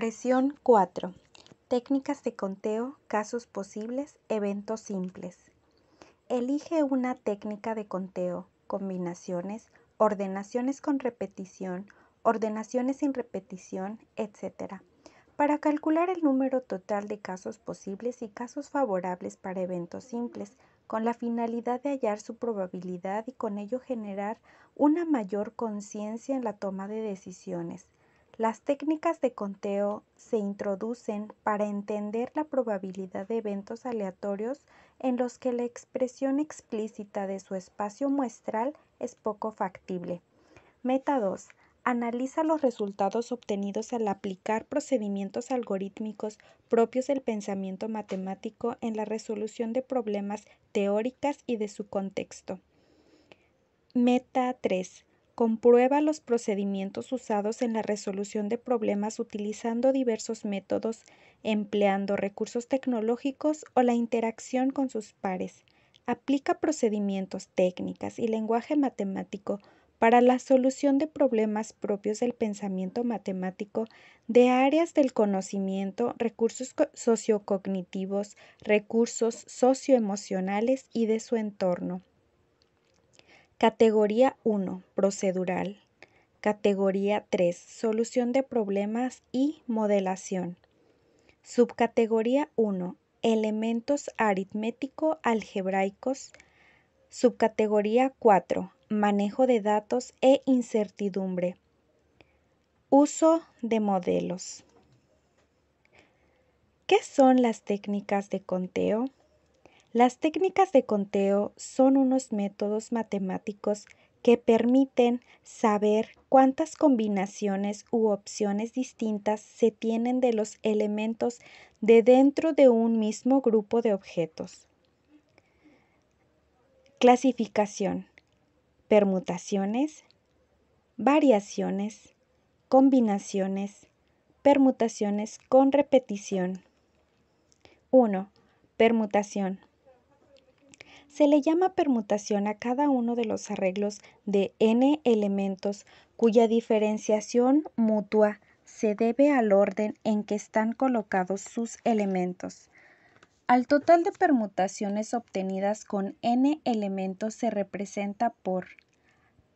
Regresión 4. Técnicas de conteo, casos posibles, eventos simples. Elige una técnica de conteo, combinaciones, ordenaciones con repetición, ordenaciones sin repetición, etc. para calcular el número total de casos posibles y casos favorables para eventos simples, con la finalidad de hallar su probabilidad y con ello generar una mayor conciencia en la toma de decisiones. Las técnicas de conteo se introducen para entender la probabilidad de eventos aleatorios en los que la expresión explícita de su espacio muestral es poco factible. Meta 2. Analiza los resultados obtenidos al aplicar procedimientos algorítmicos propios del pensamiento matemático en la resolución de problemas teóricas y de su contexto. Meta 3. Comprueba los procedimientos usados en la resolución de problemas utilizando diversos métodos, empleando recursos tecnológicos o la interacción con sus pares. Aplica procedimientos, técnicas y lenguaje matemático para la solución de problemas propios del pensamiento matemático de áreas del conocimiento, recursos sociocognitivos, recursos socioemocionales y de su entorno. Categoría 1. Procedural. Categoría 3. Solución de problemas y modelación. Subcategoría 1. Elementos aritmético-algebraicos. Subcategoría 4. Manejo de datos e incertidumbre. Uso de modelos. ¿Qué son las técnicas de conteo? Las técnicas de conteo son unos métodos matemáticos que permiten saber cuántas combinaciones u opciones distintas se tienen de los elementos de dentro de un mismo grupo de objetos. Clasificación: permutaciones, variaciones, combinaciones, permutaciones con repetición. 1. Permutación. Se le llama permutación a cada uno de los arreglos de n elementos cuya diferenciación mutua se debe al orden en que están colocados sus elementos. Al total de permutaciones obtenidas con n elementos se representa por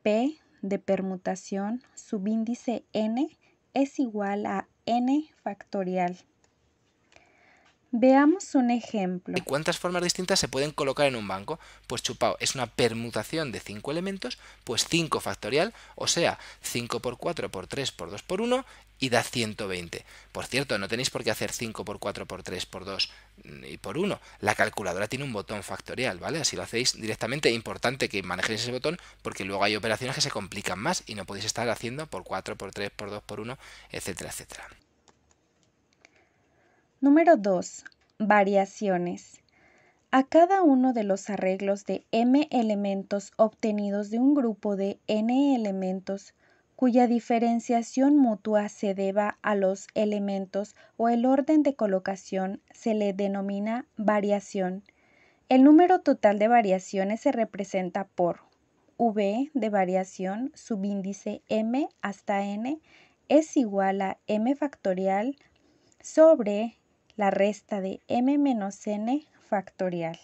P de permutación subíndice n es igual a n factorial. Veamos un ejemplo. ¿De cuántas formas distintas se pueden colocar en un banco? Pues chupao, es una permutación de 5 elementos, pues 5 factorial, o sea, 5 por 4 por 3 por 2 por 1 y da 120. Por cierto, no tenéis por qué hacer 5 por 4 por 3 por 2 y por 1. La calculadora tiene un botón factorial, ¿vale? Así lo hacéis directamente. Importante que manejéis ese botón porque luego hay operaciones que se complican más y no podéis estar haciendo por 4, por 3, por 2, por 1, etcétera, etcétera. Número 2. Variaciones. A cada uno de los arreglos de m elementos obtenidos de un grupo de n elementos, cuya diferenciación mutua se deba a los elementos o el orden de colocación, se le denomina variación. El número total de variaciones se representa por v de variación subíndice m hasta n es igual a m factorial sobre la resta de m menos n factorial.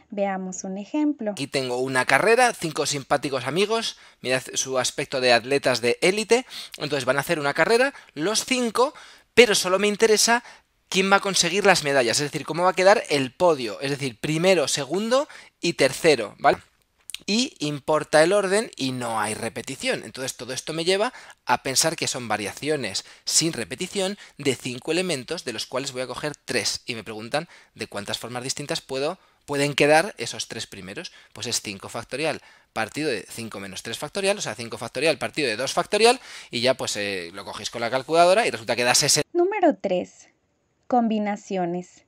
Veamos un ejemplo. Aquí tengo una carrera, 5 simpáticos amigos, mirad su aspecto de atletas de élite, entonces van a hacer una carrera, los 5, pero solo me interesa quién va a conseguir las medallas, es decir, cómo va a quedar el podio, es decir, primero, segundo y tercero, ¿vale? Y importa el orden y no hay repetición. Entonces todo esto me lleva a pensar que son variaciones sin repetición de 5 elementos, de los cuales voy a coger 3. Y me preguntan de cuántas formas distintas pueden quedar esos 3 primeros. Pues es 5 factorial partido de 5 menos 3 factorial, o sea, 5 factorial partido de 2 factorial, y ya pues lo cogéis con la calculadora y resulta que da 60. Número 3. Combinaciones.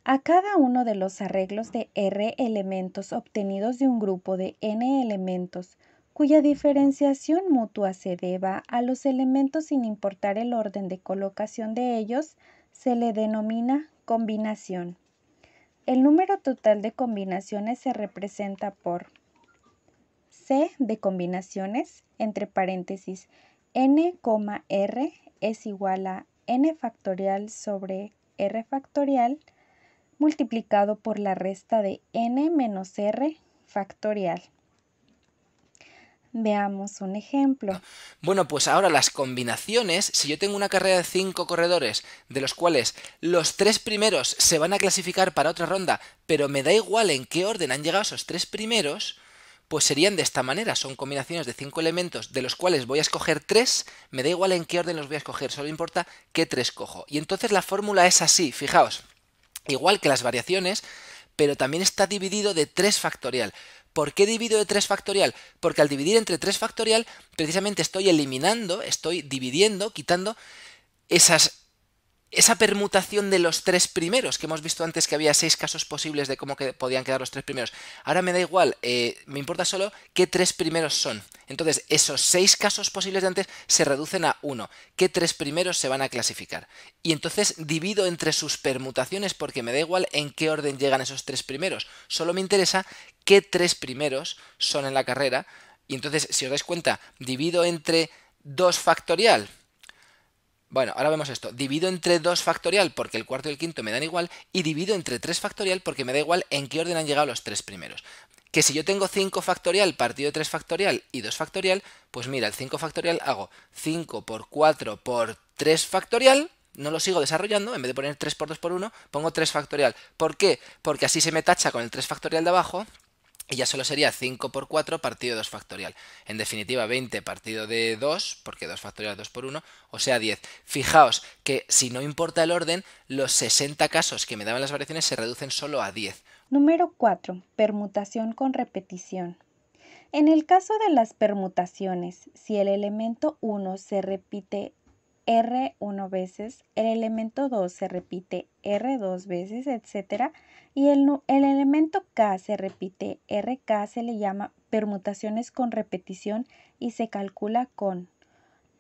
A cada uno de los arreglos de R elementos obtenidos de un grupo de N elementos, cuya diferenciación mutua se deba a los elementos sin importar el orden de colocación de ellos, se le denomina combinación. El número total de combinaciones se representa por C de combinaciones, entre paréntesis, n, r es igual a n factorial sobre r factorial multiplicado por la resta de n menos r factorial. Veamos un ejemplo. Bueno, pues ahora las combinaciones, si yo tengo una carrera de 5 corredores, de los cuales los 3 primeros se van a clasificar para otra ronda, pero me da igual en qué orden han llegado esos 3 primeros, pues serían de esta manera. Son combinaciones de 5 elementos, de los cuales voy a escoger 3, me da igual en qué orden los voy a escoger, solo importa qué 3 cojo. Y entonces la fórmula es así, fijaos, igual que las variaciones, pero también está dividido de 3 factorial. ¿Por qué divido de 3 factorial? Porque al dividir entre 3 factorial, precisamente estoy eliminando, estoy dividiendo, quitando esa permutación de los 3 primeros, que hemos visto antes que había 6 casos posibles de cómo podían quedar los 3 primeros. Ahora me da igual, me importa solo qué 3 primeros son. Entonces, esos 6 casos posibles de antes se reducen a 1. ¿Qué 3 primeros se van a clasificar? Y entonces divido entre sus permutaciones porque me da igual en qué orden llegan esos 3 primeros. Solo me interesa qué 3 primeros son en la carrera. Y entonces, si os dais cuenta, divido entre 2 factorial. Bueno, ahora vemos esto. Divido entre 2 factorial porque el cuarto y el quinto me dan igual, y divido entre 3 factorial porque me da igual en qué orden han llegado los 3 primeros. Que si yo tengo 5 factorial partido de 3 factorial y 2 factorial, pues mira, el 5 factorial hago 5 por 4 por 3 factorial, no lo sigo desarrollando, en vez de poner 3 por 2 por 1, pongo 3 factorial. ¿Por qué? Porque así se me tacha con el 3 factorial de abajo, y ya solo sería 5 por 4 partido de 2 factorial. En definitiva, 20 partido de 2, porque 2 factorial 2 por 1, o sea 10. Fijaos que si no importa el orden, los 60 casos que me daban las variaciones se reducen solo a 10. Número 4. Permutación con repetición. En el caso de las permutaciones, si el elemento 1 se repite R 1 veces, el elemento 2 se repite R 2 veces, etc. Y el elemento K se repite RK, se le llama permutaciones con repetición y se calcula con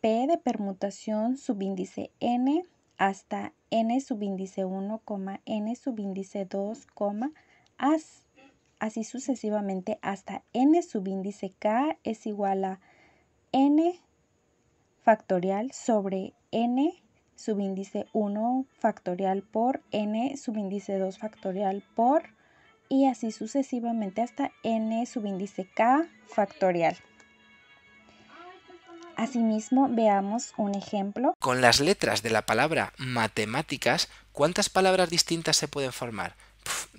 P de permutación subíndice N hasta N subíndice 1, N subíndice 2, así sucesivamente hasta N subíndice K es igual a N factorial sobre N subíndice 1 factorial por N subíndice 2 factorial por, y así sucesivamente hasta N subíndice K factorial. Asimismo, veamos un ejemplo. Con las letras de la palabra matemáticas, ¿cuántas palabras distintas se pueden formar?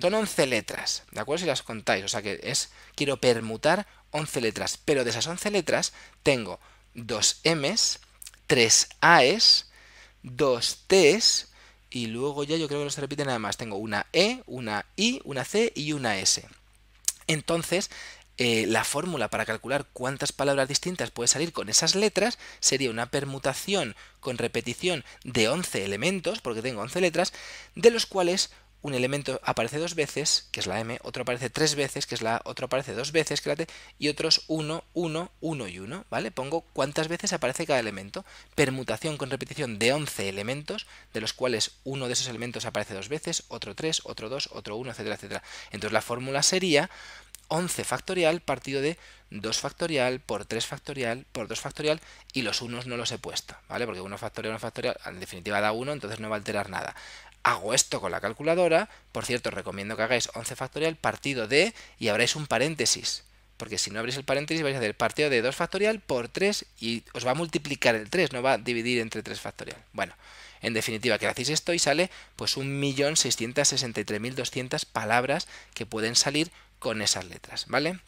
Son 11 letras, ¿de acuerdo? Si las contáis, o sea que quiero permutar 11 letras, pero de esas 11 letras tengo 2 M's, 3 A's, 2 T's, y luego ya yo creo que no se repite nada más. Tengo una E, una I, una C y una S. Entonces, la fórmula para calcular cuántas palabras distintas puede salir con esas letras sería una permutación con repetición de 11 elementos, porque tengo 11 letras, de los cuales un elemento aparece 2 veces, que es la M, otro aparece 3 veces, que es la A, otro aparece 2 veces, que es la T, y otros 1, 1, 1 y 1, ¿vale? Pongo cuántas veces aparece cada elemento. Permutación con repetición de 11 elementos, de los cuales uno de esos elementos aparece 2 veces, otro 3, otro 2, otro 1, etcétera, etcétera. Entonces la fórmula sería 11 factorial partido de 2 factorial por 3 factorial por 2 factorial, y los unos no los he puesto, ¿vale? Porque 1 factorial en definitiva da 1, entonces no va a alterar nada. Hago esto con la calculadora. Por cierto, os recomiendo que hagáis 11 factorial partido de, y abráis un paréntesis, porque si no abrís el paréntesis vais a hacer partido de 2 factorial por 3 y os va a multiplicar el 3, no va a dividir entre 3 factorial. Bueno, en definitiva, que hacéis esto y sale pues 1.663.200 palabras que pueden salir con esas letras, ¿vale?